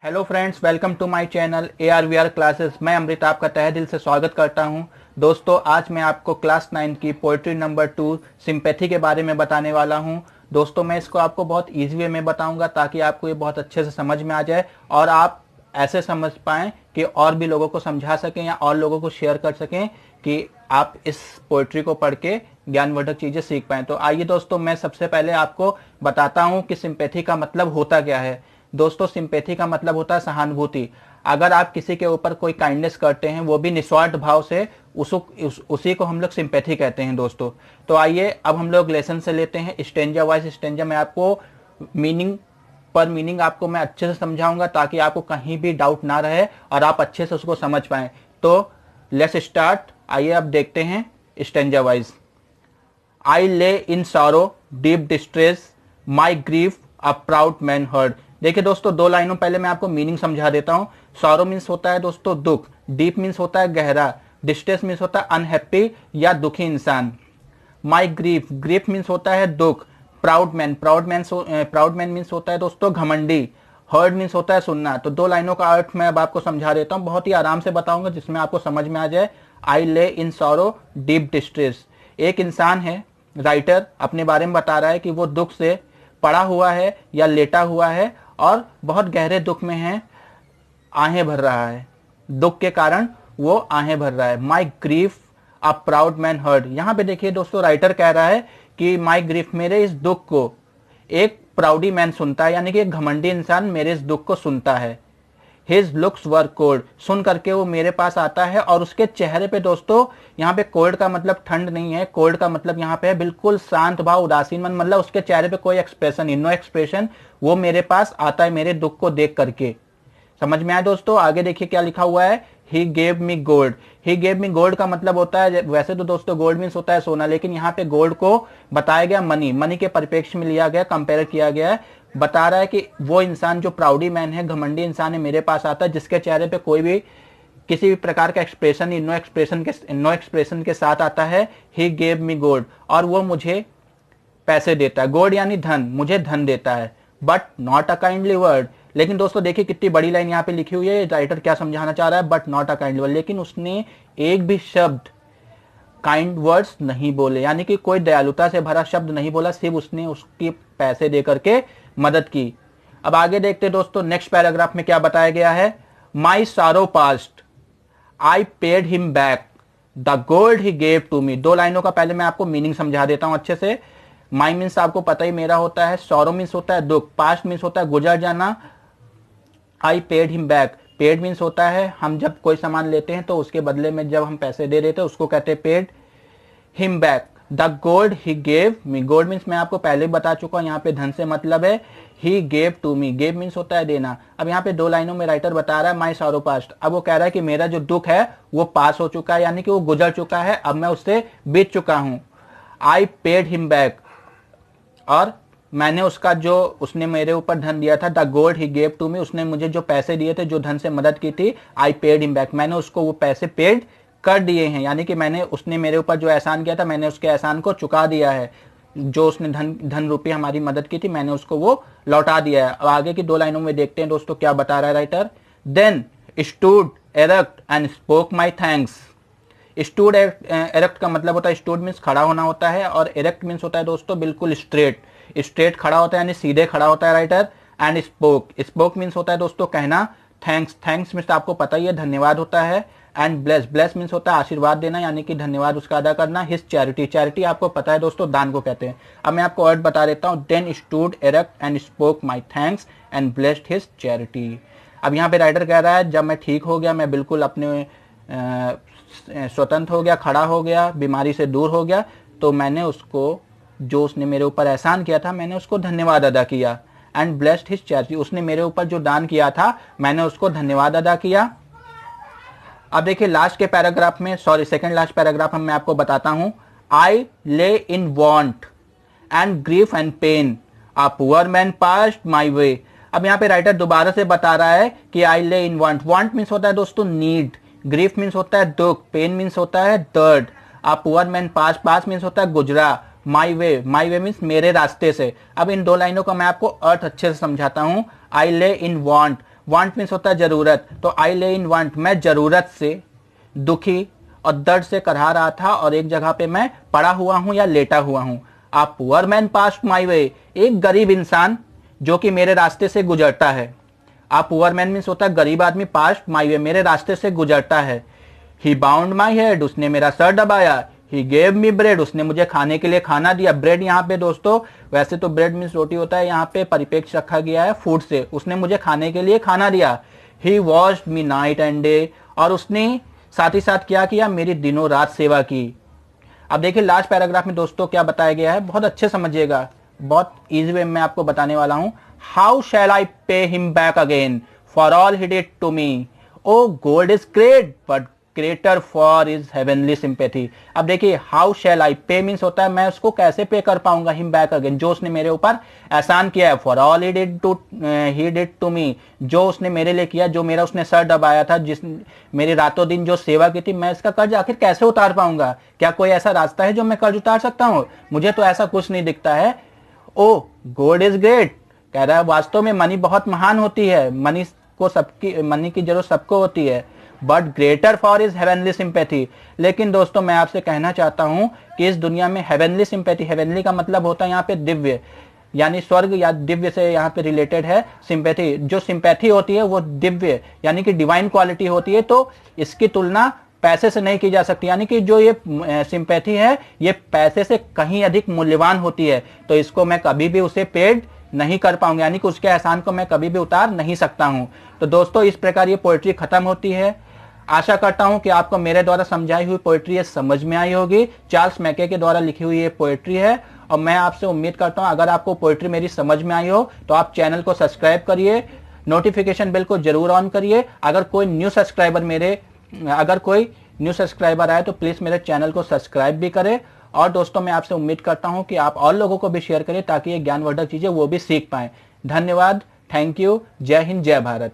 Hello friends, welcome to my channel ARVR classes. मैं अमृत आपका तहे दिल से स्वागत करता हूं। दोस्तों, आज मैं आपको क्लास 9 की पोइट्री नंबर 2 सिंपैथी के बारे में बताने वाला हूं। दोस्तों, मैं इसको आपको बहुत ईजी वे में बताऊंगा ताकि आपको ये बहुत अच्छे से समझ में आ जाए और आप ऐसे समझ पाएँ कि और भी लोगों को समझा सकें या और लोगों को शेयर कर सकें कि आप इस पोइट्री को पढ़ के ज्ञानवर्धक चीज़ें सीख पाएँ। तो आइए दोस्तों, मैं सबसे पहले आपको बताता हूँ कि सिंपैथी का मतलब होता क्या है। दोस्तों, सिंपैथी का मतलब होता है सहानुभूति। अगर आप किसी के ऊपर कोई काइंडनेस करते हैं, वो भी निस्वार्थ भाव से, उसी को हम लोग सिंपैथी कहते हैं दोस्तों। तो आइए अब हम लोग लेसन से लेते हैं स्टेंजा वाइज स्टेंजा। मैं आपको मीनिंग पर मीनिंग आपको मैं अच्छे से समझाऊंगा ताकि आपको कहीं भी डाउट ना रहे और आप अच्छे से उसको समझ पाएं। तो लेट्स स्टार्ट। आइए अब देखते हैं stanza wise. I lay in sorrow deep distress, my grief a proud man heard. देखिए दोस्तों, दो लाइनों पहले मैं आपको मीनिंग समझा देता हूँ। सॉरो मीन्स होता है दोस्तों दुख, डीप मीन्स होता है गहरा, डिस्ट्रेस मीन्स होता है अनहैप्पी या दुखी इंसान। माई ग्रीफ, ग्रीफ मीन्स होता है दुख। Proud man, proud man means होता है दोस्तों घमंडी। हर्ड मीन्स होता है सुनना। तो दो लाइनों का अर्थ मैं अब आपको समझा देता हूँ, बहुत ही आराम से बताऊंगा जिसमें आपको समझ में आ जाए। आई lay in sorrow deep distress. एक इंसान है, राइटर अपने बारे में बता रहा है कि वो दुख से पड़ा हुआ है या लेटा हुआ है और बहुत गहरे दुख में है, आहें भर रहा है। दुख के कारण वो आहें भर रहा है। My grief a proud man heard. यहाँ पे देखिए दोस्तों, राइटर कह रहा है कि माई ग्रीफ, मेरे इस दुख को एक प्राउडी मैन सुनता है, यानी कि एक घमंडी इंसान मेरे इस दुख को सुनता है। हिज लुक्स वर कोल्ड, सुन करके वो मेरे पास आता है और उसके चेहरे पे दोस्तों, यहाँ पे कोल्ड का मतलब ठंड नहीं है, कोल्ड का मतलब यहाँ पे है बिल्कुल शांत भाव, उदासीन मन, मतलब उसके चेहरे पे कोई एक्सप्रेशन नहीं, नो एक्सप्रेशन। वो मेरे पास आता है मेरे दुख को देख करके। समझ में आया दोस्तों? आगे देखिए क्या लिखा हुआ है। He gave me gold. He gave me gold का मतलब होता है, वैसे तो दोस्तों गोल्ड मीन्स होता है सोना, लेकिन यहाँ पे गोल्ड को बताया गया मनी, मनी के परिप्रेक्ष्य में लिया गया, कंपेयर किया गया है। बता रहा है कि वो इंसान जो प्राउडी मैन है, घमंडी इंसान है, मेरे पास आता है जिसके चेहरे पे कोई भी किसी भी प्रकार का एक्सप्रेशन नहीं, नो एक्सप्रेशन के साथ आता है। ही गेव मी गोल्ड, और वो मुझे पैसे देता है। गोल्ड यानी धन, मुझे धन देता है। But not a kindly word. लेकिन दोस्तों देखिए कितनी बड़ी लाइन यहाँ पे लिखी हुई है, राइटर क्या समझाना चाह रहा है, but not a kindly word. लेकिन उसने एक भी शब्द काइंड वर्ड्स नहीं बोले, यानी कि कोई दयालुता से भरा शब्द नहीं बोला, सिर्फ उसने उसकी पैसे दे करके मदद की। अब आगे देखते दोस्तों, नेक्स्ट पैराग्राफ में क्या बताया गया है। My sorrow past, I paid him back the gold he gave to me. दो लाइनों का पहले मैं आपको मीनिंग समझा देता हूं अच्छे से। माई मीन्स आपको पता ही मेरा होता है, सॉरो मीन्स होता है दुख, पास्ट मीन्स होता है गुजर जाना, आई paid him back, paid means होता है हम जब कोई सामान लेते हैं तो उसके बदले में जब हम पैसे दे देते हैं उसको कहते हैं paid. Him back the gold he gave me, gold means मैं आपको पहले ही बता चुका हूं, यहाँ पे धन से मतलब है। He gave to me, gave means होता है देना। अब यहाँ पे दो लाइनों में राइटर बता रहा है माई सॉरो पास्ट। अब वो कह रहा है कि मेरा जो दुख है वो पास हो चुका है, यानी कि वो गुजर चुका है, अब मैं उससे बीत चुका हूं। आई पेड हिम बैक, और मैंने उसका जो उसने मेरे ऊपर धन दिया था, the gold he gave to me, उसने मुझे जो पैसे दिए थे, जो धन से मदद की थी, आई पेड हिम बैक, मैंने उसको वो पैसे पेड कर दिए हैं, यानी कि मैंने, उसने मेरे ऊपर जो एहसान किया था मैंने उसके एहसान को चुका दिया है। जो उसने धन रूपी हमारी मदद की थी, मैंने उसको वो लौटा दिया है। अब आगे की दो लाइनों में देखते हैं दोस्तों क्या बता रहा है writer. Then stood erect and spoke my thanks. Stood erect का मतलब होता है, स्टूड मीन्स खड़ा होना होता है, और एरेक्ट मीन्स होता है दोस्तों बिल्कुल स्ट्रेट, स्ट्रेट खड़ा होता है यानी सीधे खड़ा होता है writer. And spoke, spoke means होता है दोस्तों कहना। थैंक्स, थैंक्स मीन्स आपको पता ही है धन्यवाद होता है। एंड ब्लेस, ब्लेस मीन्स होता है आशीर्वाद देना, यानी कि धन्यवाद उसका अदा करना। हिज चैरिटी, चैरिटी आपको पता है दोस्तों दान को कहते हैं। अब मैं आपको वर्ड बता देता हूँ। Then stood erect and spoke my thanks and blessed his charity. अब यहाँ पे राइटर कह रहा है जब मैं ठीक हो गया, मैं बिल्कुल अपने स्वतंत्र हो गया, खड़ा हो गया, बीमारी से दूर हो गया, तो मैंने उसको, जो उसने मेरे ऊपर एहसान किया था, मैंने उसको धन्यवाद अदा किया। एंड ब्लेस्ड हिज चैरिटी, उसने मेरे ऊपर जो दान किया था मैंने उसको धन्यवाद अदा किया। अब देखिए लास्ट के पैराग्राफ में, सॉरी सेकंड लास्ट पैराग्राफ में मैं आपको बताता हूं। I lay in want and grief and pain, a poor man passed my way. अब यहाँ पे राइटर दोबारा से बता रहा है कि आई lay in want, want means होता है दोस्तों नीड, ग्रीफ मीन्स होता है दुख, पेन मीन्स होता है दर्द, अ पुअर मैन पास, पास मीन्स होता है गुजरा, माई वे मीन्स मेरे रास्ते से। अब इन दो लाइनों का मैं आपको अर्थ अच्छे से समझाता हूं। I lay in want, want means होता है जरूरत, तो आई ले इन वांट, मैं जरूरत से, दुखी और दर्द से करहा रहा था और एक जगह पे मैं पड़ा हुआ हूं या लेटा हुआ हूं। आ पुअर मैन पास्ट माई वे, एक गरीब इंसान जो कि मेरे रास्ते से गुजरता है। आ पुअर मैन मीन्स होता है गरीब आदमी, पास्ट माई वे, मेरे रास्ते से गुजरता है। ही बाउंड माई हेड, उसने मेरा सर दबाया। ही गेव मी ब्रेड, उसने मुझे खाने के लिए खाना दिया। ब्रेड यहाँ पे दोस्तों, वैसे तो ब्रेड मीन्स रोटी होता है, यहाँ पे परिपेक्ष रखा गया है फूड से। उसने मुझे खाने के लिए खाना दिया। He washed me night and day, और उसने साथ ही साथ क्या किया, मेरी दिनों रात सेवा की। अब देखिए लास्ट पैराग्राफ में दोस्तों क्या बताया गया है, बहुत अच्छे समझिएगा, बहुत इजी वे में आपको बताने वाला हूं। How shall I pay him back again for all he did to me, O gold is great but greater for is heavenly sympathy. अब देखिए हाउ शैल आई पे मीन्स होता है मैं उसको कैसे पे कर पाऊंगा हिम बैक अगेन, जो उसने मेरे ऊपर एहसान किया है। For all he did to me, जो उसने मेरे लिए किया, जो मेरा उसने सर दबाया था, जिस मेरी रातों दिन जो सेवा की थी, मैं इसका कर्ज आखिर कैसे उतार पाऊंगा? क्या कोई ऐसा रास्ता है जो मैं कर्ज उतार सकता हूँ? मुझे तो ऐसा कुछ नहीं दिखता है। ओ गोल्ड इज ग्रेट, कह रहा है वास्तव में मनी बहुत महान होती है, मनी की जरूरत सबको होती है, but greater for is heavenly sympathy. लेकिन दोस्तों मैं आपसे कहना चाहता हूं कि इस दुनिया में हेवनली सिंपैथी, हेवनली का मतलब होता है यहाँ पे दिव्य, यानी स्वर्ग या दिव्य से यहाँ पे रिलेटेड है सिंपैथी। जो सिंपैथी होती है वो दिव्य यानी कि डिवाइन क्वालिटी होती है, तो इसकी तुलना पैसे से नहीं की जा सकती। यानी कि जो ये सिंपैथी है ये पैसे से कहीं अधिक मूल्यवान होती है, तो इसको मैं कभी भी उसे पेड नहीं कर पाऊंगा, यानी कि उसके एहसान को मैं कभी भी उतार नहीं सकता हूं। तो दोस्तों इस प्रकार ये पोएट्री खत्म होती है। आशा करता हूं कि आपको मेरे द्वारा समझाई हुई पोएट्री ये समझ में आई होगी। चार्ल्स मैके के द्वारा लिखी हुई ये पोएट्री है, और मैं आपसे उम्मीद करता हूं अगर आपको पोएट्री मेरी समझ में आई हो तो आप चैनल को सब्सक्राइब करिए, नोटिफिकेशन बेल को जरूर ऑन करिए। अगर कोई न्यू सब्सक्राइबर आए तो प्लीज मेरे चैनल को सब्सक्राइब भी करें। और दोस्तों मैं आपसे उम्मीद करता हूं कि आप और लोगों को भी शेयर करें ताकि ये ज्ञानवर्धक चीजें वो भी सीख पाएं। धन्यवाद, थैंक यू, जय हिंद, जय भारत।